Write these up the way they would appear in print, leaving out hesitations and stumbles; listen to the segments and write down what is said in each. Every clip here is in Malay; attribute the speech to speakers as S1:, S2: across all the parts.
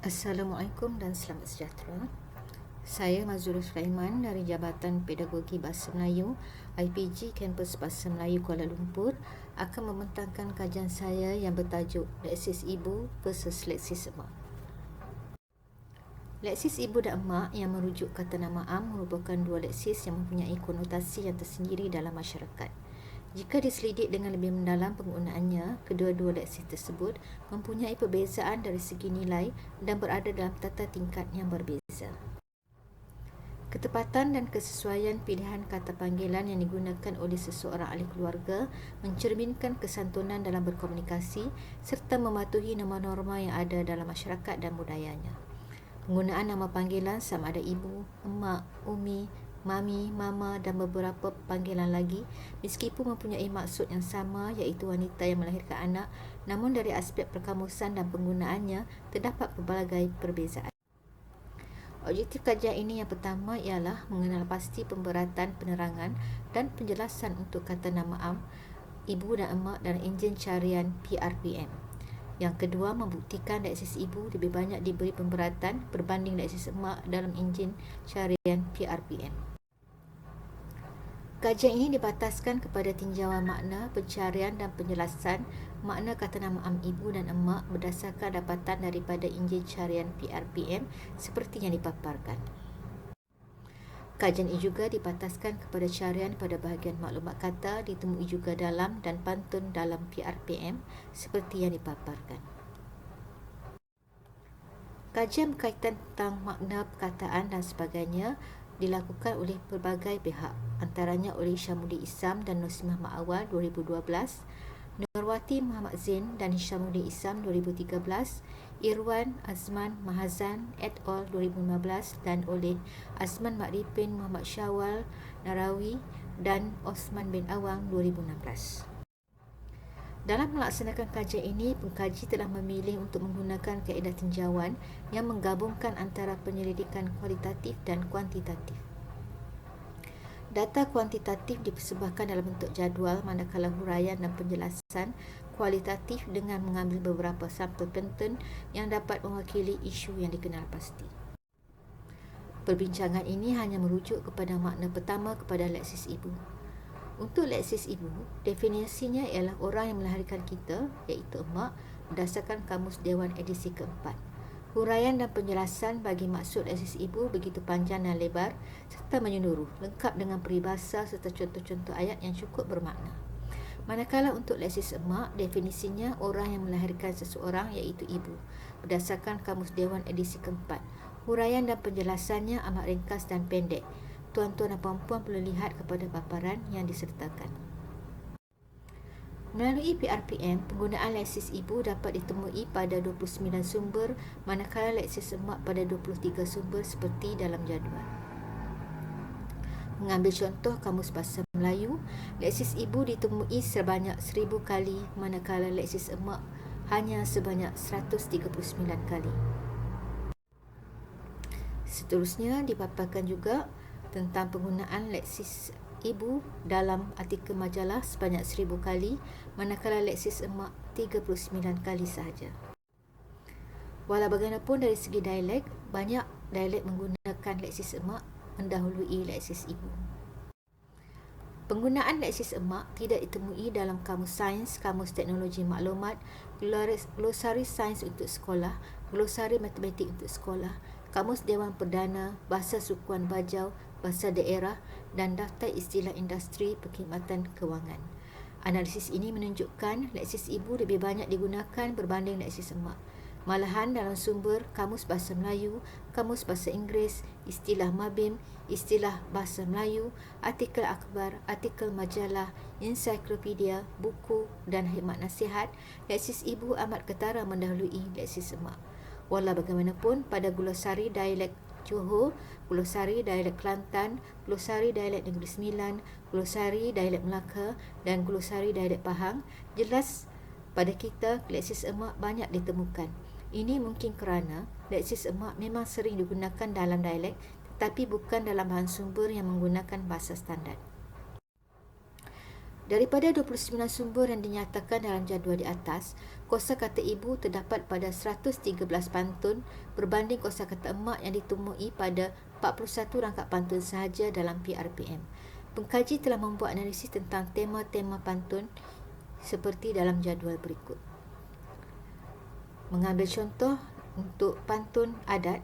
S1: Assalamualaikum dan selamat sejahtera. Saya Mazurul Sulaiman dari Jabatan Pedagogi Bahasa Melayu IPG Kampus Bahasa Melayu Kuala Lumpur akan membentangkan kajian saya yang bertajuk Leksis Ibu versus Leksis Emak. Leksis Ibu dan Emak yang merujuk kata nama am merupakan dua leksis yang mempunyai konotasi yang tersendiri dalam masyarakat. Jika diselidik dengan lebih mendalam penggunaannya, kedua-dua leksis tersebut mempunyai perbezaan dari segi nilai dan berada dalam tata tingkat yang berbeza. Ketepatan dan kesesuaian pilihan kata panggilan yang digunakan oleh seseorang ahli keluarga mencerminkan kesantunan dalam berkomunikasi serta mematuhi norma-norma yang ada dalam masyarakat dan budayanya. Penggunaan nama panggilan sama ada ibu, emak, umi, mami, mama dan beberapa panggilan lagi meskipun mempunyai maksud yang sama iaitu wanita yang melahirkan anak, namun dari aspek perkamusan dan penggunaannya terdapat pelbagai perbezaan. Objektif kajian ini yang pertama ialah mengenal pasti pemberatan penerangan dan penjelasan untuk kata nama am, ibu dan emak dalam enjin carian PRPM. Yang kedua, membuktikan leksis ibu lebih banyak diberi pemberatan berbanding leksis emak dalam enjin carian PRPM. Kajian ini dibataskan kepada tinjauan makna, pencarian dan penjelasan makna kata nama am ibu dan emak berdasarkan dapatan daripada enjin carian PRPM seperti yang dipaparkan. Kajian ini juga dibataskan kepada carian pada bahagian maklumat kata ditemui juga dalam dan pantun dalam PRPM seperti yang dipaparkan. Kajian berkaitan tentang makna perkataan dan sebagainya dilakukan oleh pelbagai pihak, antaranya oleh Hishamuddin Isam dan Nursimah Ma'awal 2012, Nurwati Muhammad Zain dan Hishamuddin Isam 2013, Irwan Azman Mahazan et al. 2015 dan oleh Azman Makrifin Muhammad Syawal Narawi dan Osman bin Awang 2016. Dalam melaksanakan kajian ini, pengkaji telah memilih untuk menggunakan kaedah tinjauan yang menggabungkan antara penyelidikan kualitatif dan kuantitatif. Data kuantitatif dipersembahkan dalam bentuk jadual, manakala huraian dan penjelasan kualitatif dengan mengambil beberapa sampel pantun yang dapat mewakili isu yang dikenal pasti. Perbincangan ini hanya merujuk kepada makna pertama kepada leksis ibu. Untuk leksis ibu, definisinya ialah orang yang melahirkan kita, iaitu emak, berdasarkan Kamus Dewan edisi keempat. Huraian dan penjelasan bagi maksud leksis ibu begitu panjang dan lebar serta menyeluruh, lengkap dengan peribahasa serta contoh-contoh ayat yang cukup bermakna. Manakala untuk leksis emak, definisinya orang yang melahirkan seseorang iaitu ibu, berdasarkan Kamus Dewan edisi keempat. Huraian dan penjelasannya amat ringkas dan pendek. Tuan-tuan dan puan-puan perlu lihat kepada paparan yang disertakan. Melalui PRPM, penggunaan leksis ibu dapat ditemui pada 29 sumber, manakala leksis emak pada 23 sumber seperti dalam jadual. Mengambil contoh Kamus Bahasa Melayu, leksis ibu ditemui sebanyak 1000 kali, manakala leksis emak hanya sebanyak 139 kali. Seterusnya dipaparkan juga tentang penggunaan leksis ibu dalam artikel majalah sebanyak 1000 kali, manakala leksis emak 39 kali sahaja. Walau bagaimanapun dari segi dialek, banyak dialek menggunakan leksis emak mendahului leksis ibu. Penggunaan leksis emak tidak ditemui dalam kamus sains, kamus teknologi maklumat, glosari sains untuk sekolah, glosari matematik untuk sekolah, Kamus Dewan Perdana, Bahasa Sukuan Bajau, Bahasa Daerah dan Daftar Istilah Industri Perkhidmatan Kewangan. Analisis ini menunjukkan leksis ibu lebih banyak digunakan berbanding leksis emak. Malahan dalam sumber Kamus Bahasa Melayu, Kamus Bahasa Inggeris, istilah Mabim, istilah Bahasa Melayu, artikel akhbar, artikel majalah, ensiklopedia, buku dan khidmat nasihat, leksis ibu amat ketara mendahului leksis emak. Walau bagaimanapun, pada glosari dialek Johor, glosari dialek Kelantan, glosari dialek Negeri Sembilan, glosari dialek Melaka dan glosari dialek Pahang, jelas pada kita leksis emak banyak ditemukan. Ini mungkin kerana leksis emak memang sering digunakan dalam dialek tetapi bukan dalam bahan sumber yang menggunakan bahasa standard. Daripada 29 sumber yang dinyatakan dalam jadual di atas, kosakata ibu terdapat pada 113 pantun berbanding kosakata emak yang ditemui pada 41 rangkap pantun sahaja dalam PRPM. Pengkaji telah membuat analisis tentang tema-tema pantun seperti dalam jadual berikut. Mengambil contoh untuk pantun adat,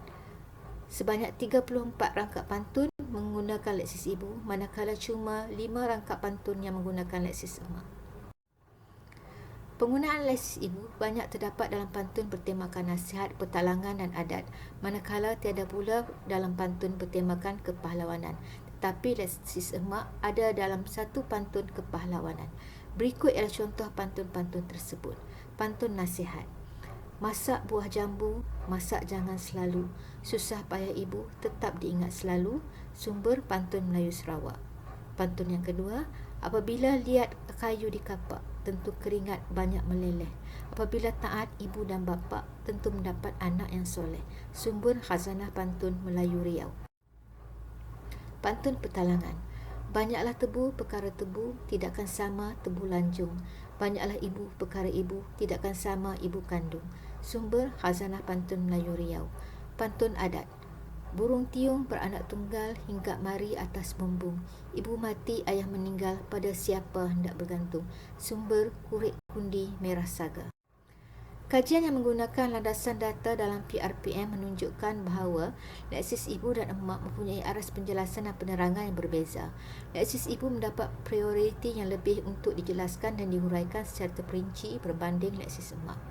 S1: sebanyak 34 rangkap pantun menggunakan leksis ibu, manakala cuma 5 rangkap pantun yang menggunakan leksis emak. Penggunaan leksis ibu banyak terdapat dalam pantun bertemakan nasihat, pertalangan dan adat, manakala tiada pula dalam pantun bertemakan kepahlawanan. Tetapi leksis emak ada dalam satu pantun kepahlawanan. Berikut ialah contoh pantun-pantun tersebut. Pantun nasihat. Masak buah jambu, masak jangan selalu. Susah payah ibu, tetap diingat selalu. Sumber pantun Melayu Sarawak. Pantun yang kedua, apabila lihat kayu di kapak, tentu keringat banyak meleleh. Apabila taat ibu dan bapa, tentu mendapat anak yang soleh. Sumber Khazanah Pantun Melayu Riau. Pantun pertalangan. Banyaklah tebu perkara tebu, tidakkan sama tebu lanjung. Banyaklah ibu perkara ibu, tidakkan sama ibu kandung. Sumber Khazanah Pantun Melayu Riau. Pantun adat. Burung tiung beranak tunggal hingga mari atas bumbung. Ibu mati ayah meninggal, pada siapa hendak bergantung. Sumber Kurik Kundi Merah Saga. Kajian yang menggunakan landasan data dalam PRPM menunjukkan bahawa leksis ibu dan emak mempunyai aras penjelasan dan penerangan yang berbeza. Leksis ibu mendapat prioriti yang lebih untuk dijelaskan dan dihuraikan secara terperinci berbanding leksis emak.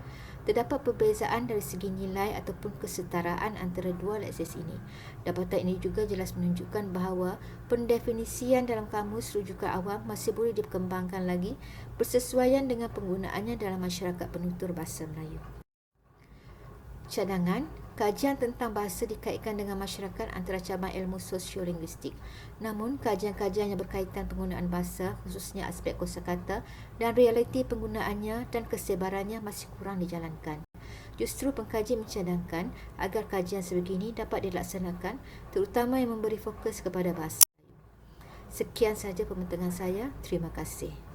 S1: Terdapat perbezaan dari segi nilai ataupun kesetaraan antara dua leksis ini. Dapatan ini juga jelas menunjukkan bahawa pendefinisian dalam kamus rujukan awam masih boleh dikembangkan lagi bersesuaian dengan penggunaannya dalam masyarakat penutur bahasa Melayu. Cadangan, kajian tentang bahasa dikaitkan dengan masyarakat antara cabang ilmu sosiolinguistik. Namun, kajian-kajian yang berkaitan penggunaan bahasa, khususnya aspek kosakata dan realiti penggunaannya dan kesebarannya masih kurang dijalankan. Justru pengkaji mencadangkan agar kajian sebegini dapat dilaksanakan, terutama yang memberi fokus kepada bahasa. Sekian sahaja pembentangan saya. Terima kasih.